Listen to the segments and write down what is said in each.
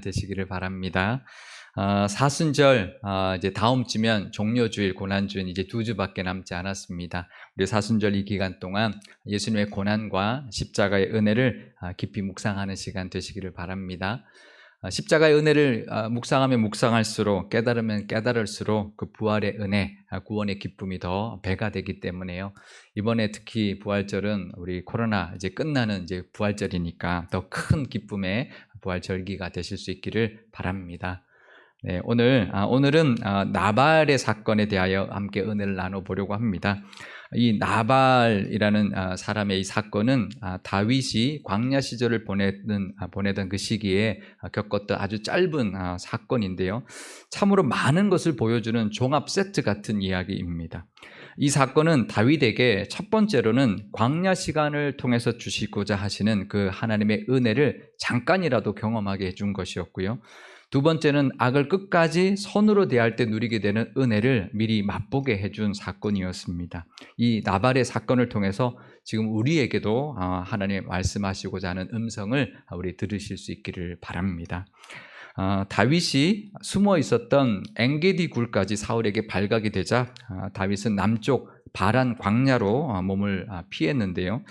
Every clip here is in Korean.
되시기를 바랍니다. 사순절 이제 다음 주면 종료주일, 고난주일 이제 2주밖에 남지 않았습니다. 우리 사순절 이 기간 동안 예수님의 고난과 십자가의 은혜를 깊이 묵상하는 시간 되시기를 바랍니다. 십자가의 은혜를 묵상하면 묵상할수록, 깨달으면 깨달을수록 그 부활의 은혜, 구원의 기쁨이 더 배가 되기 때문에요. 이번에 특히 부활절은 우리 코로나 이제 끝나는 이제 부활절이니까 더 큰 기쁨의 부활절기가 되실 수 있기를 바랍니다. 네, 오늘은 나발의 사건에 대하여 함께 은혜를 나눠보려고 합니다. 이 나발이라는 사람의 이 사건은 다윗이 광야 시절을 보내던 그 시기에 겪었던 아주 짧은 사건인데요. 참으로 많은 것을 보여주는 종합 세트 같은 이야기입니다. 이 사건은 다윗에게 첫 번째로는 광야 시간을 통해서 주시고자 하시는 그 하나님의 은혜를 잠깐이라도 경험하게 해준 것이었고요. 두 번째는 악을 끝까지 선으로 대할 때 누리게 되는 은혜를 미리 맛보게 해준 사건이었습니다. 이 나발의 사건을 통해서 지금 우리에게도 하나님 말씀하시고자 하는 음성을 우리 들으실 수 있기를 바랍니다. 다윗이 숨어 있었던 엔게디 굴까지 사울에게 발각이 되자 다윗은 남쪽 바란 광야로 몸을 피했는데요.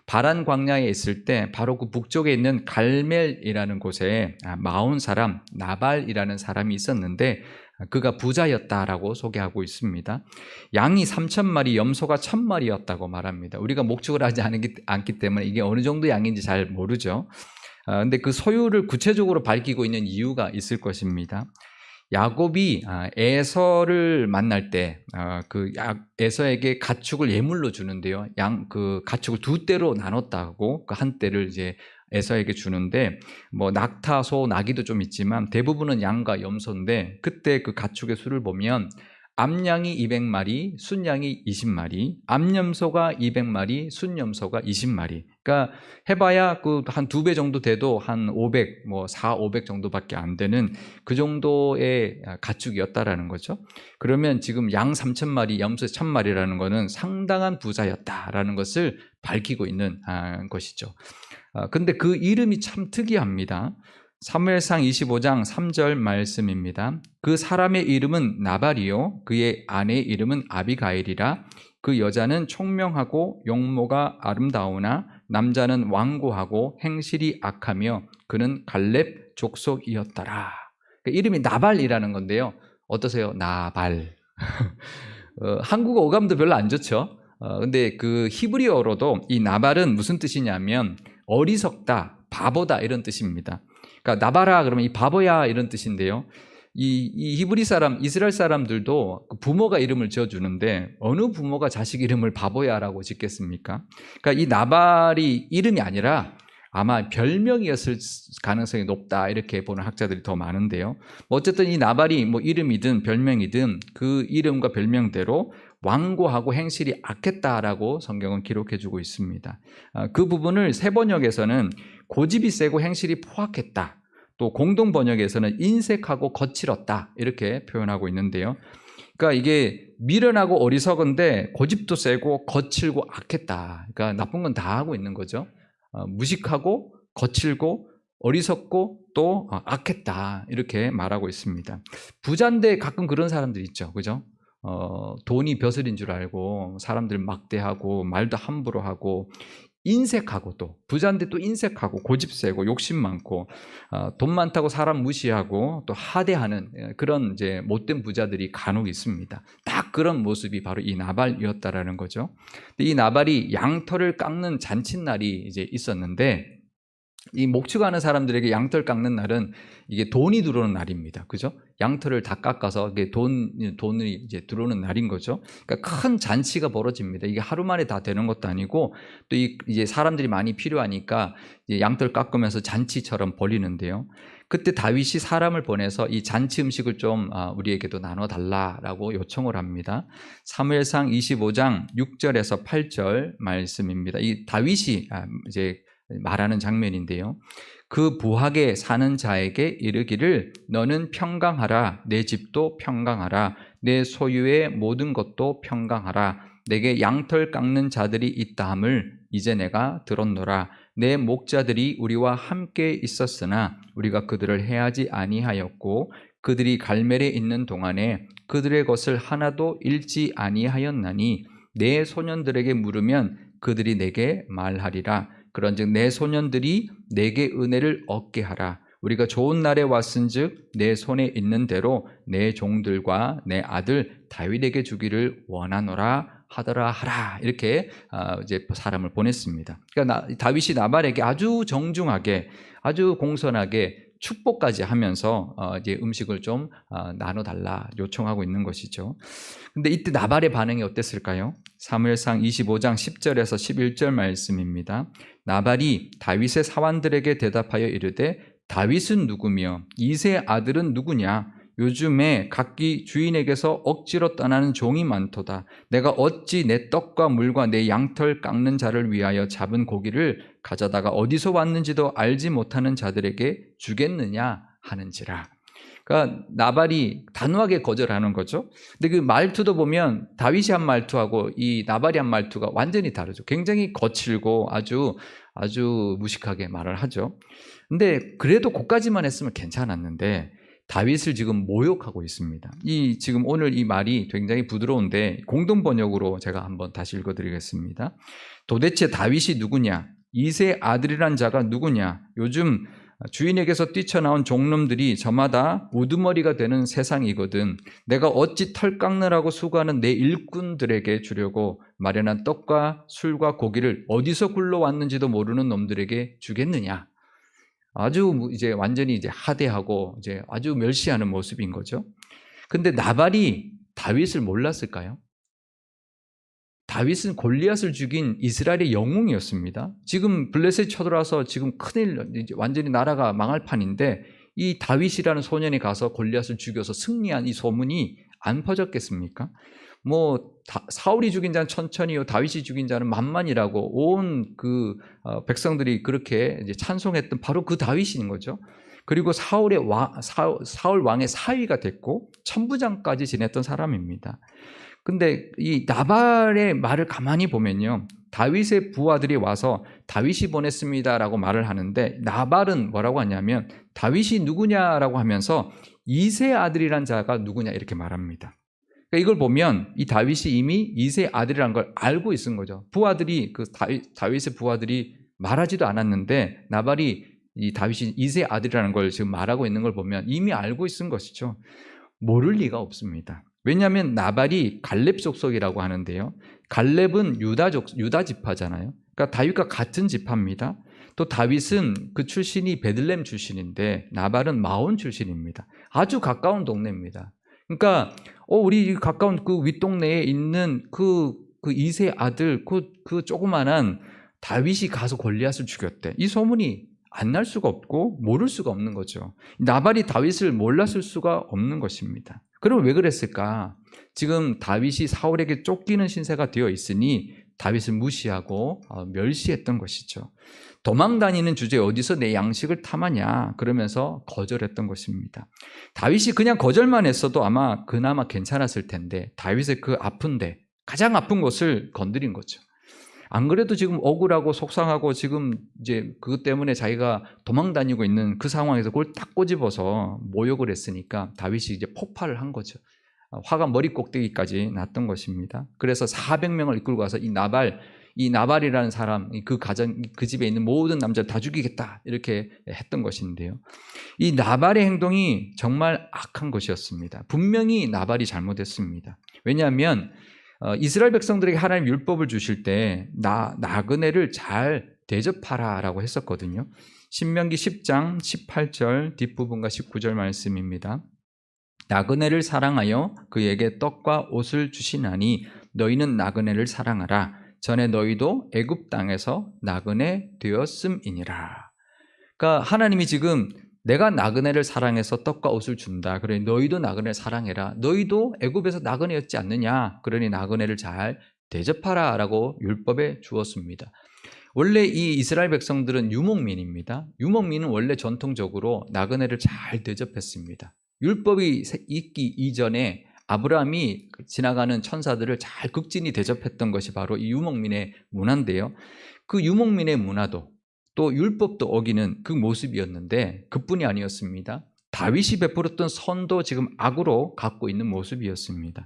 바란 광야에 있을 때 바로 그 북쪽에 있는 갈멜이라는 곳에 마온 사람 나발이라는 사람이 있었는데 그가 부자였다라고 소개하고 있습니다. 양이 3,000마리, 염소가 1,000마리였다고 말합니다. 우리가 목축을 하지 않기 때문에 이게 어느 정도 양인지 잘 모르죠. 근데 그 소유를 구체적으로 밝히고 있는 이유가 있을 것입니다. 야곱이 에서를 만날 때 그 에서에게 가축을 예물로 주는데요. 그 가축을 두 떼로 나눴다고 그 한 떼를 이제 에서에게 주는데 뭐 낙타, 소, 나귀도 좀 있지만 대부분은 양과 염소인데 그때 그 가축의 수를 보면 암양이 200마리, 순양이 20마리, 암염소가 200마리, 순염소가 20마리. 그러니까 해봐야 그 한 2배 정도 돼도 한 500, 뭐 500 정도밖에 안 되는 그 정도의 가축이었다라는 거죠. 그러면 지금 양 3,000마리, 염소 1,000마리라는 거는 상당한 부자였다라는 것을 밝히고 있는 것이죠. 근데 그 이름이 참 특이합니다. 사무엘상 25장 3절 말씀입니다. 그 사람의 이름은 나발이요 그의 아내의 이름은 아비가일이라. 그 여자는 총명하고 용모가 아름다우나 남자는 완고하고 행실이 악하며 그는 갈렙 족속이었더라. 그 이름이 나발이라는 건데요. 어떠세요? 나발. 한국어 어감도 별로 안 좋죠. 근데 그 히브리어로도 이 나발은 무슨 뜻이냐면 어리석다, 바보다 이런 뜻입니다. 그러니까 나바라 그러면 이 바보야 이런 뜻인데요. 이 히브리 사람, 이스라엘 사람들도 부모가 이름을 지어주는데 어느 부모가 자식 이름을 바보야라고 짓겠습니까? 그러니까 이 나발이 이름이 아니라 아마 별명이었을 가능성이 높다 이렇게 보는 학자들이 더 많은데요. 어쨌든 이 나발이 뭐 이름이든 별명이든 그 이름과 별명대로 완고하고 행실이 악했다라고 성경은 기록해주고 있습니다. 그 부분을 새 번역에서는 고집이 세고 행실이 포악했다. 또 공동 번역에서는 인색하고 거칠었다 이렇게 표현하고 있는데요. 그러니까 이게 미련하고 어리석은데 고집도 세고 거칠고 악했다. 그러니까 나쁜 건 다 하고 있는 거죠. 무식하고 거칠고 어리석고 또 악했다 이렇게 말하고 있습니다. 부자인데 가끔 그런 사람들 있죠, 그죠? 돈이 벼슬인 줄 알고 사람들 막대하고 말도 함부로 하고 인색하고 또 부자인데 또 인색하고 고집 세고 욕심 많고 돈 많다고 사람 무시하고 또 하대하는 그런 이제 못된 부자들이 간혹 있습니다. 딱 그런 모습이 바로 이 나발이었다라는 거죠. 이 나발이 양털을 깎는 잔칫날이 이제 있었는데 이 목축하는 사람들에게 양털 깎는 날은 이게 돈이 들어오는 날입니다. 그죠? 양털을 다 깎아서 이게 돈이 이제 들어오는 날인 거죠. 그러니까 큰 잔치가 벌어집니다. 이게 하루 만에 다 되는 것도 아니고 또 이제 사람들이 많이 필요하니까 이제 양털 깎으면서 잔치처럼 벌리는데요. 그때 다윗이 사람을 보내서 이 잔치 음식을 좀 우리에게도 나눠달라라고 요청을 합니다. 사무엘상 25장 6절에서 8절 말씀입니다. 이 다윗이 이제 말하는 장면인데요. 그 부하게 사는 자에게 이르기를 너는 평강하라. 내 집도 평강하라. 내 소유의 모든 것도 평강하라. 내게 양털 깎는 자들이 있다함을 이제 내가 들었노라. 내 목자들이 우리와 함께 있었으나 우리가 그들을 해하지 아니하였고 그들이 갈멜에 있는 동안에 그들의 것을 하나도 잃지 아니하였나니 내 소년들에게 물으면 그들이 내게 말하리라. 그런즉 내 소년들이 내게 은혜를 얻게 하라. 우리가 좋은 날에 왔은즉 내 손에 있는 대로 내 종들과 내 아들 다윗에게 주기를 원하노라 하더라 하라. 이렇게 이제 사람을 보냈습니다. 그러니까 다윗이 나발에게 아주 정중하게, 아주 공손하게 축복까지 하면서 이제 음식을 좀 나눠달라 요청하고 있는 것이죠. 근데 이때 나발의 반응이 어땠을까요? 사무엘상 25장 10절에서 11절 말씀입니다. 나발이 다윗의 사환들에게 대답하여 이르되 다윗은 누구며 이새의 아들은 누구냐? 요즘에 각기 주인에게서 억지로 떠나는 종이 많도다. 내가 어찌 내 떡과 물과 내 양털 깎는 자를 위하여 잡은 고기를 가져다가 어디서 왔는지도 알지 못하는 자들에게 주겠느냐 하는지라. 그러니까 나발이 단호하게 거절하는 거죠. 근데 그 말투도 보면 다윗이 한 말투하고 이 나발이 한 말투가 완전히 다르죠. 굉장히 거칠고 아주 무식하게 말을 하죠. 근데 그래도 그까지만 했으면 괜찮았는데 다윗을 지금 모욕하고 있습니다. 지금 오늘 이 말이 굉장히 부드러운데 공동 번역으로 제가 한번 다시 읽어드리겠습니다. 도대체 다윗이 누구냐? 이새의 아들이란 자가 누구냐? 요즘 주인에게서 뛰쳐나온 종놈들이 저마다 우두머리가 되는 세상이거든. 내가 어찌 털 깎느라고 수고하는 내 일꾼들에게 주려고 마련한 떡과 술과 고기를 어디서 굴러왔는지도 모르는 놈들에게 주겠느냐? 아주 이제 완전히 이제 하대하고 이제 아주 멸시하는 모습인 거죠. 근데 나발이 다윗을 몰랐을까요? 다윗은 골리앗을 죽인 이스라엘의 영웅이었습니다. 지금 블레셋이 쳐들어와서 지금 큰일, 이제 완전히 나라가 망할 판인데 이 다윗이라는 소년이 가서 골리앗을 죽여서 승리한 이 소문이 안 퍼졌겠습니까? 사울이 죽인 자는 천천히요, 다윗이 죽인 자는 만만이라고 온 백성들이 그렇게 이제 찬송했던 바로 그 다윗인 거죠. 그리고 사울 왕의 사위가 됐고 천부장까지 지냈던 사람입니다. 근데 이 나발의 말을 가만히 보면요, 다윗의 부하들이 와서 다윗이 보냈습니다라고 말을 하는데 나발은 뭐라고 하냐면 다윗이 누구냐라고 하면서 이새의 아들이란 자가 누구냐 이렇게 말합니다. 그러니까 이걸 보면 이 다윗이 이미 이새의 아들이라는 걸 알고 있은 거죠. 부하들이 다윗의 부하들이 말하지도 않았는데 나발이 이 다윗이 이새의 아들이라는 걸 지금 말하고 있는 걸 보면 이미 알고 있은 것이죠. 모를 리가 없습니다. 왜냐하면 나발이 갈렙 족속이라고 하는데요, 갈렙은 유다 지파잖아요. 그러니까 다윗과 같은 지파입니다. 또 다윗은 그 출신이 베들레헴 출신인데 나발은 마온 출신입니다. 아주 가까운 동네입니다. 그러니까 우리 가까운 그 윗동네에 있는 그 이새의 아들 그 조그만한 다윗이 가서 골리앗을 죽였대. 이 소문이 안 날 수가 없고 모를 수가 없는 거죠. 나발이 다윗을 몰랐을 수가 없는 것입니다. 그럼 왜 그랬을까? 지금 다윗이 사울에게 쫓기는 신세가 되어 있으니 다윗을 무시하고 멸시했던 것이죠. 도망다니는 주제에 어디서 내 양식을 탐하냐 그러면서 거절했던 것입니다. 다윗이 그냥 거절만 했어도 아마 그나마 괜찮았을 텐데 다윗의 그 아픈데 가장 아픈 것을 건드린 거죠. 안 그래도 지금 억울하고 속상하고 지금 이제 그것 때문에 자기가 도망다니고 있는 그 상황에서 그걸 딱 꼬집어서 모욕을 했으니까 다윗이 이제 폭발을 한 거죠. 화가 머리 꼭대기까지 났던 것입니다. 그래서 400명을 이끌고 와서 이 나발이라는 사람, 그 가정, 그 집에 있는 모든 남자를 다 죽이겠다 이렇게 했던 것인데요. 이 나발의 행동이 정말 악한 것이었습니다. 분명히 나발이 잘못했습니다. 왜냐하면 이스라엘 백성들에게 하나님 율법을 주실 때 나그네를 잘 대접하라라고 했었거든요. 신명기 10장 18절 뒷부분과 19절 말씀입니다. 나그네를 사랑하여 그에게 떡과 옷을 주시나니 너희는 나그네를 사랑하라. 전에 너희도 애굽 땅에서 나그네 되었음이니라. 그러니까 하나님이 지금 내가 나그네를 사랑해서 떡과 옷을 준다. 그러니 너희도 나그네를 사랑해라. 너희도 애굽에서 나그네였지 않느냐. 그러니 나그네를 잘 대접하라 라고 율법에 주었습니다. 원래 이 이스라엘 백성들은 유목민입니다. 유목민은 원래 전통적으로 나그네를 잘 대접했습니다. 율법이 있기 이전에 아브라함이 지나가는 천사들을 잘 극진히 대접했던 것이 바로 이 유목민의 문화인데요. 그 유목민의 문화도 또 율법도 어기는 그 모습이었는데 그뿐이 아니었습니다. 다윗이 베풀었던 선도 지금 악으로 갖고 있는 모습이었습니다.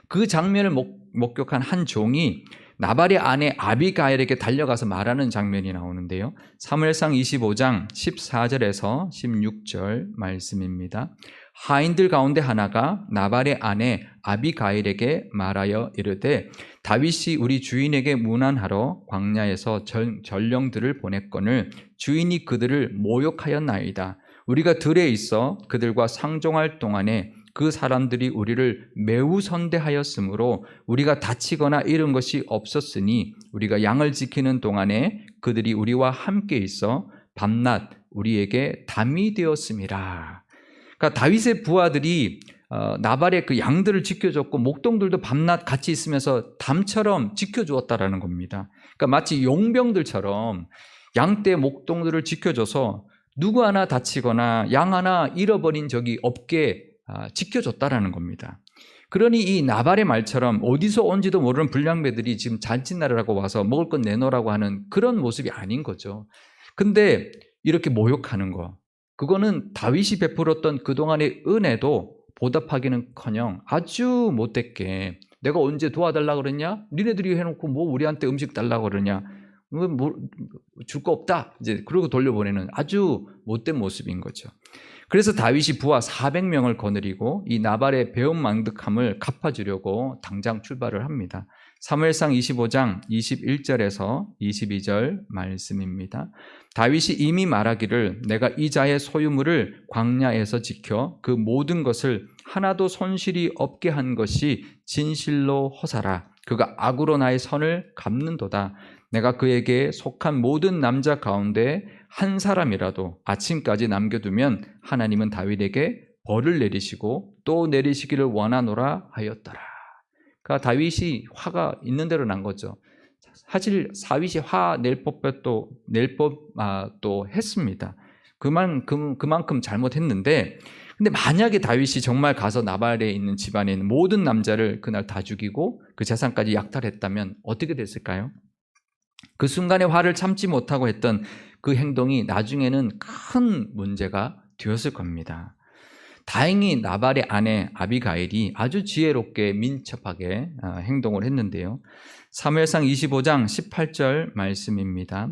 그 장면을 목격한 한 종이 나발의 아내 아비가일에게 달려가서 말하는 장면이 나오는데요. 사무엘상 25장 14절에서 16절 말씀입니다. 하인들 가운데 하나가 나발의 아내 아비가일에게 말하여 이르되 다윗이 우리 주인에게 문안하러 광야에서 전령들을 보냈거늘 주인이 그들을 모욕하였나이다. 우리가 들에 있어 그들과 상종할 동안에 그 사람들이 우리를 매우 선대하였으므로 우리가 다치거나 잃은 것이 없었으니 우리가 양을 지키는 동안에 그들이 우리와 함께 있어 밤낮 우리에게 담이 되었음이라. 그러니까 다윗의 부하들이 나발의 그 양들을 지켜줬고 목동들도 밤낮 같이 있으면서 담처럼 지켜주었다라는 겁니다. 그러니까 마치 용병들처럼 양떼 목동들을 지켜줘서 누구 하나 다치거나 양 하나 잃어버린 적이 없게 지켜줬다라는 겁니다. 그러니 이 나발의 말처럼 어디서 온지도 모르는 불량배들이 지금 잔칫날이라고 와서 먹을 것 내놓으라고 하는 그런 모습이 아닌 거죠. 근데 이렇게 모욕하는 거, 그거는 다윗이 베풀었던 그동안의 은혜도 보답하기는커녕 아주 못됐게 내가 언제 도와달라고 그랬냐? 니네들이 해놓고 뭐 우리한테 음식 달라고 그러냐? 줄 거 없다. 이제 그러고 돌려보내는 아주 못된 모습인 거죠. 그래서 다윗이 부하 400명을 거느리고 이 나발의 배은망덕함을 갚아주려고 당장 출발을 합니다. 사무엘상 25장 21절에서 22절 말씀입니다. 다윗이 이미 말하기를 내가 이 자의 소유물을 광야에서 지켜 그 모든 것을 하나도 손실이 없게 한 것이 진실로 허사라. 그가 악으로 나의 선을 갚는도다. 내가 그에게 속한 모든 남자 가운데 한 사람이라도 아침까지 남겨두면 하나님은 다윗에게 벌을 내리시고 또 내리시기를 원하노라 하였더라. 그러니까 다윗이 화가 있는 대로 난 거죠. 사실 다윗이 화 낼 법도 했습니다. 그만큼 잘못했는데, 근데 만약에 다윗이 정말 가서 나발에 있는 집안에 있는 모든 남자를 그날 다 죽이고 그 재산까지 약탈했다면 어떻게 됐을까요? 그 순간에 화를 참지 못하고 했던 그 행동이 나중에는 큰 문제가 되었을 겁니다. 다행히 나발의 아내 아비가일이 아주 지혜롭게 민첩하게 행동을 했는데요. 사무엘상 25장 18절 말씀입니다.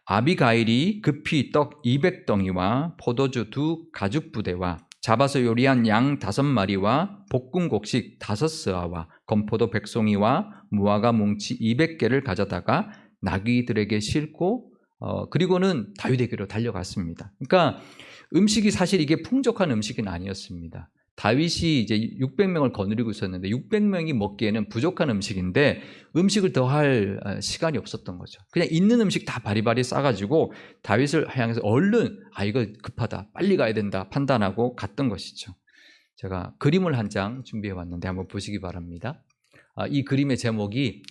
아비가일이 급히 떡 200덩이와 포도주 2 가죽부대와 잡아서 요리한 양 5마리와 볶은 곡식 5스아와 건포도 100송이와 무화과 뭉치 200개를 가져다가 나귀들에게 싣고 그리고는 다윗에게로 달려갔습니다. 그러니까 음식이 사실 이게 풍족한 음식은 아니었습니다. 다윗이 이제 600명을 거느리고 있었는데 600명이 먹기에는 부족한 음식인데 음식을 더할 시간이 없었던 거죠. 그냥 있는 음식 다 바리바리 싸가지고 다윗을 향해서 얼른 이거 급하다, 빨리 가야 된다 판단하고 갔던 것이죠. 제가 그림을 한 장 준비해 왔는데 한번 보시기 바랍니다. 이 그림의 제목이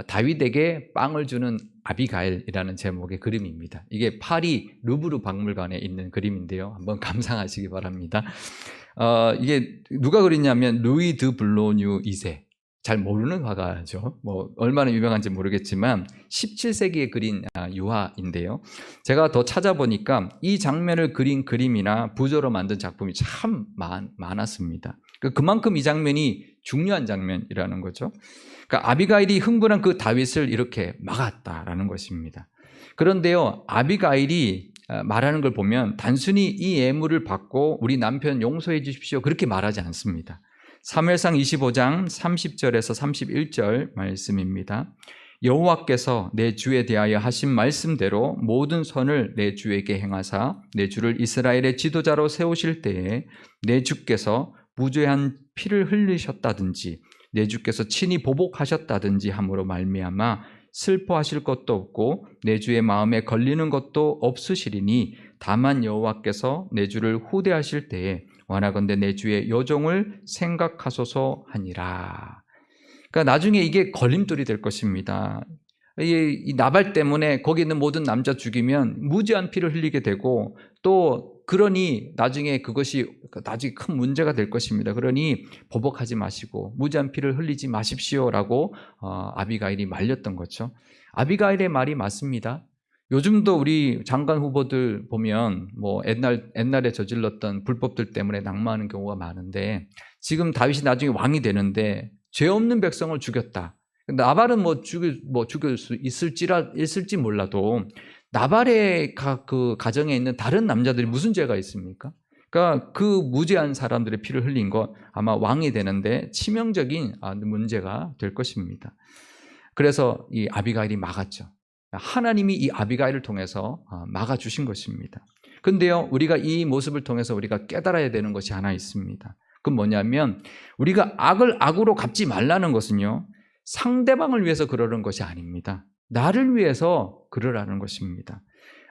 다윗에게 빵을 주는 아비가일이라는 제목의 그림입니다. 이게 파리 루브르 박물관에 있는 그림인데요. 한번 감상하시기 바랍니다. 이게 누가 그렸냐면 루이 드 블로뉴 2세. 잘 모르는 화가죠. 뭐 얼마나 유명한지 모르겠지만 17세기에 그린 유화인데요. 제가 더 찾아보니까 이 장면을 그린 그림이나 부조로 만든 작품이 참 많았습니다. 그만큼 이 장면이 중요한 장면이라는 거죠. 그러니까 아비가일이 흥분한 그 다윗을 이렇게 막았다라는 것입니다. 그런데요, 아비가일이 말하는 걸 보면 단순히 이 예물을 받고 우리 남편 용서해 주십시오 그렇게 말하지 않습니다. 사무엘상 25장 30절에서 31절 말씀입니다. 여호와께서 내 주에 대하여 하신 말씀대로 모든 선을 내 주에게 행하사 내 주를 이스라엘의 지도자로 세우실 때에 내 주께서 무죄한 피를 흘리셨다든지 내 주께서 친히 보복하셨다든지 함으로 말미암아 슬퍼하실 것도 없고 내 주의 마음에 걸리는 것도 없으시리니 다만 여호와께서 내 주를 후대하실 때에 원하건대 내 주의 여종을 생각하소서 하니라. 그러니까 나중에 이게 걸림돌이 될 것입니다. 이 나발 때문에 거기 있는 모든 남자 죽이면 무지한 피를 흘리게 되고 또 그러니 나중에 그것이 나중에 큰 문제가 될 것입니다. 그러니 보복하지 마시고 무지한 피를 흘리지 마십시오라고 아비가일이 말렸던 거죠. 아비가일의 말이 맞습니다. 요즘도 우리 장관 후보들 보면 뭐 옛날에 저질렀던 불법들 때문에 낙마하는 경우가 많은데, 지금 다윗이 나중에 왕이 되는데 죄 없는 백성을 죽였다. 나발은 죽일 수 있을지 몰라도 나발의 그 가정에 있는 다른 남자들이 무슨 죄가 있습니까? 그러니까 그 무죄한 사람들의 피를 흘린 것, 아마 왕이 되는데 치명적인 문제가 될 것입니다. 그래서 이 아비가일이 막았죠. 하나님이 이 아비가일을 통해서 막아주신 것입니다. 근데요, 우리가 이 모습을 통해서 우리가 깨달아야 되는 것이 하나 있습니다. 그건 뭐냐면, 우리가 악을 악으로 갚지 말라는 것은요, 상대방을 위해서 그러는 것이 아닙니다. 나를 위해서 그러라는 것입니다.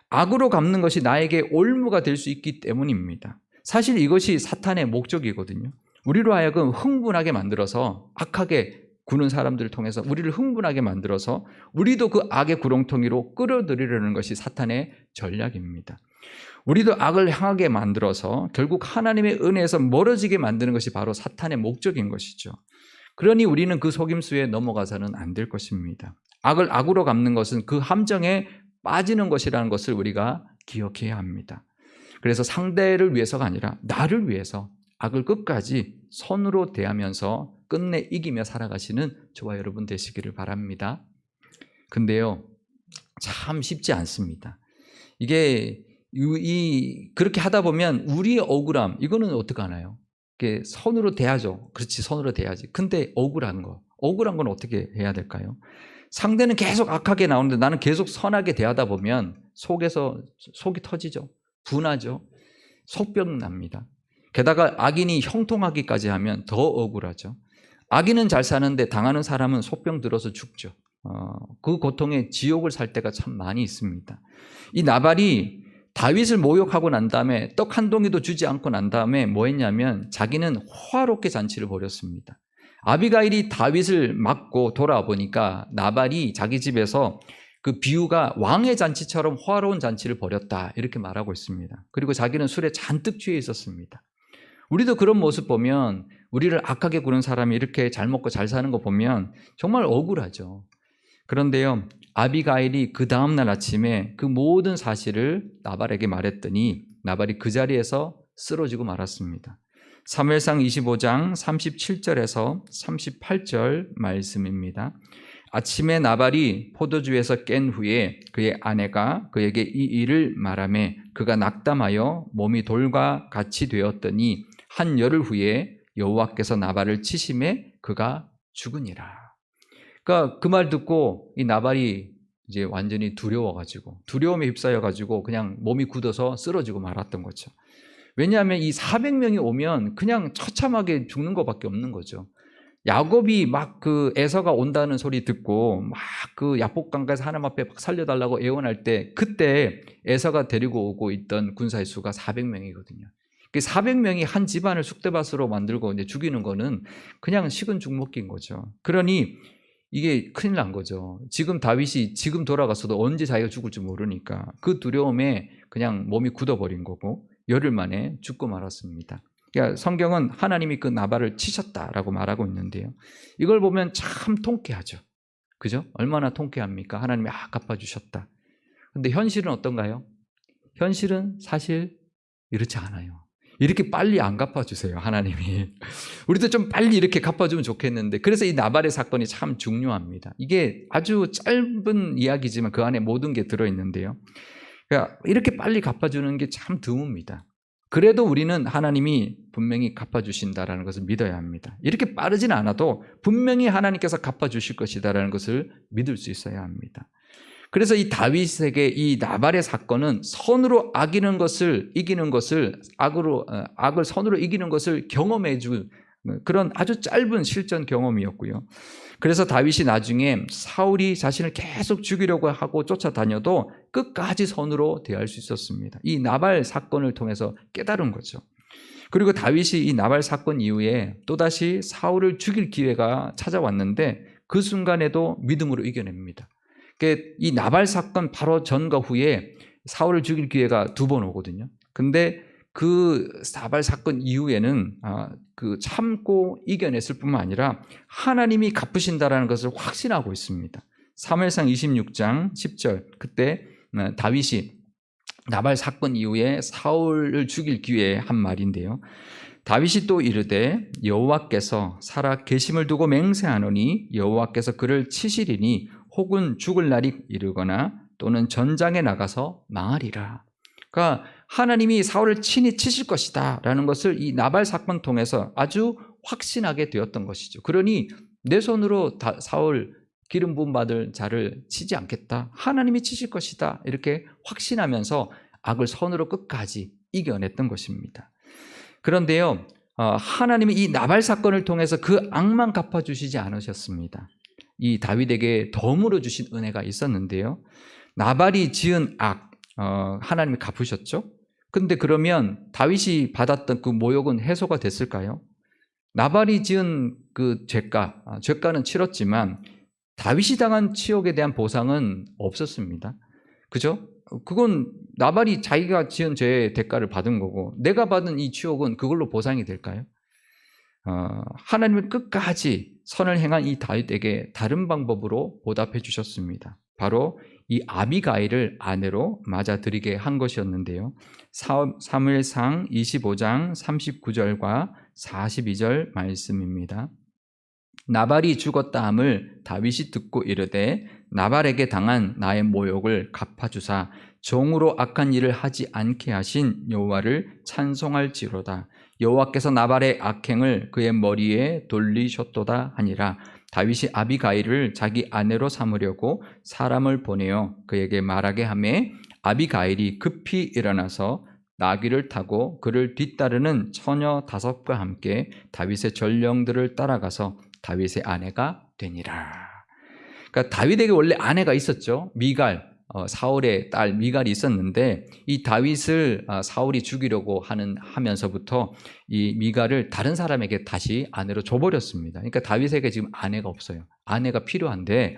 악으로 갚는 것이 나에게 올무가 될 수 있기 때문입니다. 사실 이것이 사탄의 목적이거든요. 우리로 하여금 흥분하게 만들어서, 악하게 구는 사람들을 통해서 우리를 흥분하게 만들어서 우리도 그 악의 구렁텅이로 끌어들이려는 것이 사탄의 전략입니다. 우리도 악을 향하게 만들어서 결국 하나님의 은혜에서 멀어지게 만드는 것이 바로 사탄의 목적인 것이죠. 그러니 우리는 그 속임수에 넘어가서는 안 될 것입니다. 악을 악으로 갚는 것은 그 함정에 빠지는 것이라는 것을 우리가 기억해야 합니다. 그래서 상대를 위해서가 아니라 나를 위해서 악을 끝까지 선으로 대하면서 끝내 이기며 살아가시는 저와 여러분 되시기를 바랍니다. 근데요, 참 쉽지 않습니다. 이게 그렇게 하다 보면 우리의 억울함, 이거는 어떻게 하나요? 이게 선으로 대하죠. 그렇지, 선으로 대하지. 근데 억울한 건 어떻게 해야 될까요? 상대는 계속 악하게 나오는데 나는 계속 선하게 대하다 보면 속이 터지죠. 분하죠. 속병 납니다. 게다가 악인이 형통하기까지 하면 더 억울하죠. 악인은 잘 사는데 당하는 사람은 속병 들어서 죽죠. 그 고통에 지옥을 살 때가 참 많이 있습니다. 이 나발이 다윗을 모욕하고 난 다음에 떡 한 동이도 주지 않고 난 다음에 뭐 했냐면 자기는 호화롭게 잔치를 벌였습니다. 아비가일이 다윗을 맞고 돌아와 보니까 나발이 자기 집에서 그 비유가 왕의 잔치처럼 호화로운 잔치를 벌였다, 이렇게 말하고 있습니다. 그리고 자기는 술에 잔뜩 취해 있었습니다. 우리도 그런 모습 보면, 우리를 악하게 구는 사람이 이렇게 잘 먹고 잘 사는 거 보면 정말 억울하죠. 그런데요, 아비가일이 그 다음날 아침에 그 모든 사실을 나발에게 말했더니 나발이 그 자리에서 쓰러지고 말았습니다. 사무엘상 25장 37절에서 38절 말씀입니다. 아침에 나발이 포도주에서 깬 후에 그의 아내가 그에게 이 일을 말하매 그가 낙담하여 몸이 돌과 같이 되었더니 한 열흘 후에 여호와께서 나발을 치심에 그가 죽으니라. 그러니까 그 말 듣고 이 나발이 이제 완전히 두려움에 휩싸여가지고 그냥 몸이 굳어서 쓰러지고 말았던 거죠. 왜냐하면 이 400명이 오면 그냥 처참하게 죽는 것밖에 없는 거죠. 야곱이 막 그 에서가 온다는 소리 듣고 막 그 야복강가에서 하나님 앞에 막 살려달라고 애원할 때, 그때 에서가 데리고 오고 있던 군사의 수가 400명이거든요. 그 400명이 한 집안을 쑥대밭으로 만들고 이제 죽이는 거는 그냥 식은 죽 먹기인 거죠. 그러니 이게 큰일 난 거죠. 지금 다윗이 지금 돌아갔어도 언제 자기가 죽을지 모르니까 그 두려움에 그냥 몸이 굳어버린 거고 열흘 만에 죽고 말았습니다. 그러니까 성경은 하나님이 그 나발을 치셨다라고 말하고 있는데요, 이걸 보면 참 통쾌하죠. 그죠? 얼마나 통쾌합니까? 하나님이 갚아주셨다. 근데 현실은 어떤가요? 현실은 사실 이렇지 않아요. 이렇게 빨리 안 갚아주세요, 하나님이. 우리도 좀 빨리 이렇게 갚아주면 좋겠는데, 그래서 이 나발의 사건이 참 중요합니다. 이게 아주 짧은 이야기지만 그 안에 모든 게 들어있는데요, 그러니까 이렇게 빨리 갚아주는 게 참 드뭅니다. 그래도 우리는 하나님이 분명히 갚아주신다라는 것을 믿어야 합니다. 이렇게 빠르진 않아도 분명히 하나님께서 갚아주실 것이다라는 것을 믿을 수 있어야 합니다. 그래서 이 다윗에게 이 나발의 사건은 선으로 이기는 것을 악을 선으로 이기는 것을 경험해 줄 그런 아주 짧은 실전 경험이었고요. 그래서 다윗이 나중에 사울이 자신을 계속 죽이려고 하고 쫓아다녀도 끝까지 선으로 대할 수 있었습니다. 이 나발 사건을 통해서 깨달은 거죠. 그리고 다윗이 이 나발 사건 이후에 또다시 사울을 죽일 기회가 찾아왔는데 그 순간에도 믿음으로 이겨냅니다. 이 나발 사건 바로 전과 후에 사울을 죽일 기회가 2번 오거든요. 근데 그 나발 사건 이후에는 그 참고 이겨냈을 뿐만 아니라 하나님이 갚으신다라는 것을 확신하고 있습니다. 사무엘상 26장 10절, 그때 다윗이 나발 사건 이후에 사울을 죽일 기회에 한 말인데요. 다윗이 또 이르되 여호와께서 살아 계심을 두고 맹세하노니 여호와께서 그를 치시리니 혹은 죽을 날이 이르거나 또는 전장에 나가서 망하리라. 그러니까 하나님이 사울을 친히 치실 것이다 라는 것을 이 나발 사건 통해서 아주 확신하게 되었던 것이죠. 그러니 내 손으로 사울 기름 부음 받을 자를 치지 않겠다. 하나님이 치실 것이다. 이렇게 확신하면서 악을 손으로 끝까지 이겨냈던 것입니다. 그런데요, 하나님이 이 나발 사건을 통해서 그 악만 갚아주시지 않으셨습니다. 이 다윗에게 덤으로 주신 은혜가 있었는데요. 나발이 지은 악, 하나님이 갚으셨죠? 근데 그러면 다윗이 받았던 그 모욕은 해소가 됐을까요? 나발이 지은 그 죄가는 치렀지만 다윗이 당한 치욕에 대한 보상은 없었습니다. 그죠? 그건 나발이 자기가 지은 죄의 대가를 받은 거고 내가 받은 이 치욕은 그걸로 보상이 될까요? 하나님은 끝까지 선을 행한 이 다윗에게 다른 방법으로 보답해 주셨습니다. 바로 이 아비가일을 아내로 맞아들이게 한 것이었는데요. 사무엘상 25장 39절과 42절 말씀입니다. 나발이 죽었다 함을 다윗이 듣고 이르되 나발에게 당한 나의 모욕을 갚아주사 종으로 악한 일을 하지 않게 하신 여호와를 찬송할지로다. 여호와께서 나발의 악행을 그의 머리에 돌리셨도다 하니라. 다윗이 아비가일을 자기 아내로 삼으려고 사람을 보내어 그에게 말하게 하매 아비가일이 급히 일어나서 나귀를 타고 그를 뒤따르는 처녀 5과 함께 다윗의 전령들을 따라가서 다윗의 아내가 되니라. 그러니까 다윗에게 원래 아내가 있었죠. 미갈, 사울의 딸 미갈이 있었는데 이 다윗을 사울이 죽이려고 하면서부터 이 미갈을 다른 사람에게 다시 아내로 줘버렸습니다. 그러니까 다윗에게 지금 아내가 없어요. 아내가 필요한데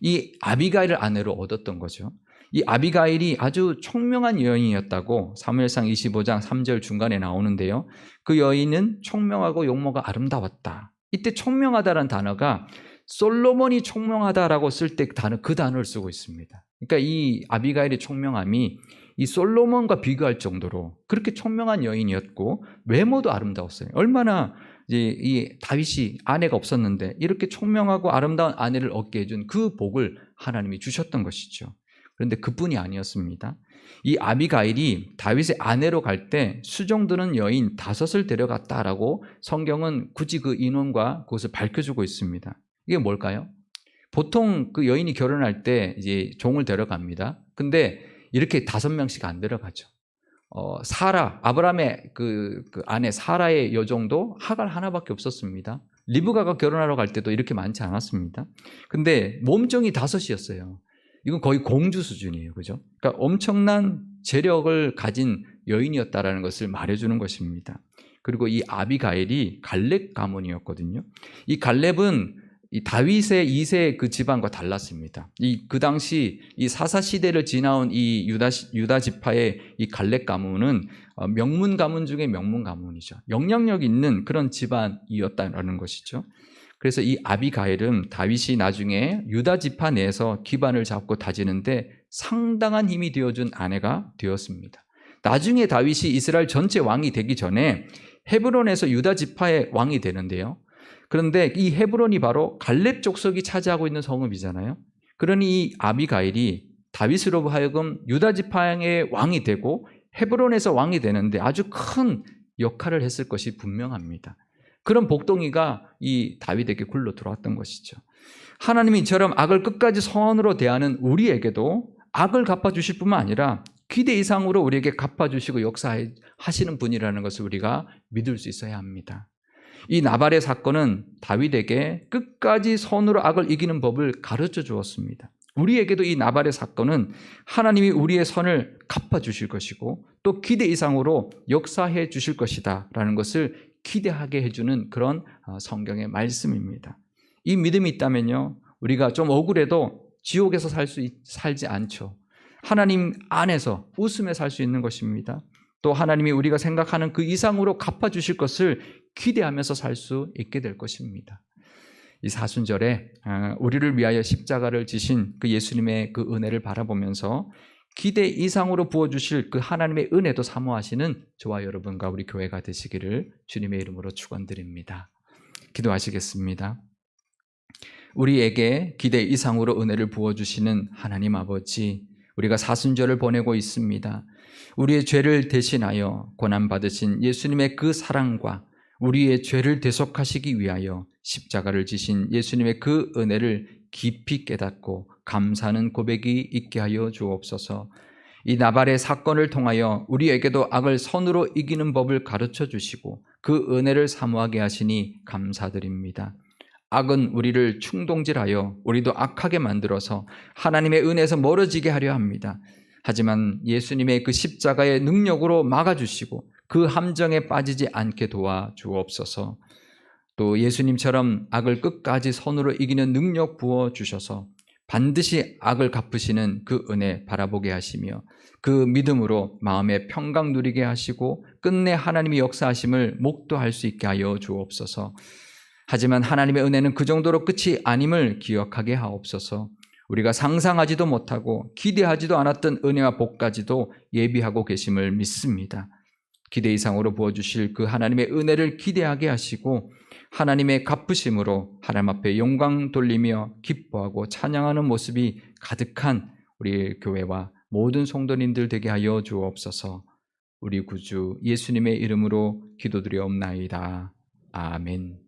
이 아비가일을 아내로 얻었던 거죠. 이 아비가일이 아주 총명한 여인이었다고 사무엘상 25장 3절 중간에 나오는데요. 그 여인은 총명하고 용모가 아름다웠다. 이때 총명하다라는 단어가 솔로몬이 총명하다라고 쓸 때 그 단어를 쓰고 있습니다. 그러니까 이 아비가일의 총명함이 이 솔로몬과 비교할 정도로 그렇게 총명한 여인이었고 외모도 아름다웠어요. 얼마나 이제 이 다윗이 아내가 없었는데 이렇게 총명하고 아름다운 아내를 얻게 해준 그 복을 하나님이 주셨던 것이죠. 그런데 그뿐이 아니었습니다. 이 아비가일이 다윗의 아내로 갈 때 수종드는 여인 5을 데려갔다라고 성경은 굳이 그 인원과 그것을 밝혀주고 있습니다. 이게 뭘까요? 보통 그 여인이 결혼할 때 이제 종을 데려갑니다. 근데 이렇게 5명씩 안 데려가죠. 아브라함의 그 아내 사라의 여종도 하갈 하나밖에 없었습니다. 리브가가 결혼하러 갈 때도 이렇게 많지 않았습니다. 근데 몸종이 5이었어요. 이건 거의 공주 수준이에요. 그죠? 그러니까 엄청난 재력을 가진 여인이었다라는 것을 말해주는 것입니다. 그리고 이 아비가일이 갈렙 가문이었거든요. 이 갈렙은 이 다윗의 2세 그 집안과 달랐습니다. 그 당시 이 사사 시대를 지나온 이 유다 지파의 이 갈렙 가문은 명문 가문 중에 명문 가문이죠. 영향력 있는 그런 집안이었다라는 것이죠. 그래서 이 아비가일은 다윗이 나중에 유다 지파 내에서 기반을 잡고 다지는데 상당한 힘이 되어준 아내가 되었습니다. 나중에 다윗이 이스라엘 전체 왕이 되기 전에 헤브론에서 유다 지파의 왕이 되는데요. 그런데 이 헤브론이 바로 갈렙 족속이 차지하고 있는 성읍이잖아요. 그러니 이 아비가일이 다윗으로 하여금 유다 지파의 왕이 되고 헤브론에서 왕이 되는데 아주 큰 역할을 했을 것이 분명합니다. 그런 복덩이가 이 다윗에게 굴러 들어왔던 것이죠. 하나님이 이처럼 악을 끝까지 선으로 대하는 우리에게도 악을 갚아주실 뿐만 아니라 기대 이상으로 우리에게 갚아주시고 역사하시는 분이라는 것을 우리가 믿을 수 있어야 합니다. 이 나발의 사건은 다윗에게 끝까지 선으로 악을 이기는 법을 가르쳐 주었습니다. 우리에게도 이 나발의 사건은 하나님이 우리의 선을 갚아주실 것이고 또 기대 이상으로 역사해 주실 것이다 라는 것을 기대하게 해주는 그런 성경의 말씀입니다. 이 믿음이 있다면요, 우리가 좀 억울해도 지옥에서 살지 않죠. 하나님 안에서 웃으며 살 수 있는 것입니다. 또 하나님이 우리가 생각하는 그 이상으로 갚아주실 것을 기대하면서 살 수 있게 될 것입니다. 이 사순절에 우리를 위하여 십자가를 지신 그 예수님의 그 은혜를 바라보면서 기대 이상으로 부어주실 그 하나님의 은혜도 사모하시는 저와 여러분과 우리 교회가 되시기를 주님의 이름으로 축원드립니다. 기도하시겠습니다. 우리에게 기대 이상으로 은혜를 부어주시는 하나님 아버지, 우리가 사순절을 보내고 있습니다. 우리의 죄를 대신하여 고난받으신 예수님의 그 사랑과 우리의 죄를 대속하시기 위하여 십자가를 지신 예수님의 그 은혜를 깊이 깨닫고 감사하는 고백이 있게 하여 주옵소서. 이 나발의 사건을 통하여 우리에게도 악을 선으로 이기는 법을 가르쳐 주시고 그 은혜를 사모하게 하시니 감사드립니다. 악은 우리를 충동질하여 우리도 악하게 만들어서 하나님의 은혜에서 멀어지게 하려 합니다. 하지만 예수님의 그 십자가의 능력으로 막아주시고 그 함정에 빠지지 않게 도와주옵소서. 또 예수님처럼 악을 끝까지 선으로 이기는 능력 부어주셔서 반드시 악을 갚으시는 그 은혜 바라보게 하시며 그 믿음으로 마음의 평강 누리게 하시고 끝내 하나님의 역사하심을 목도할 수 있게 하여 주옵소서. 하지만 하나님의 은혜는 그 정도로 끝이 아님을 기억하게 하옵소서. 우리가 상상하지도 못하고 기대하지도 않았던 은혜와 복까지도 예비하고 계심을 믿습니다. 기대 이상으로 부어주실 그 하나님의 은혜를 기대하게 하시고 하나님의 갚으심으로 하나님 앞에 영광 돌리며 기뻐하고 찬양하는 모습이 가득한 우리 교회와 모든 성도님들 되게 하여 주옵소서. 우리 구주 예수님의 이름으로 기도드리옵나이다. 아멘.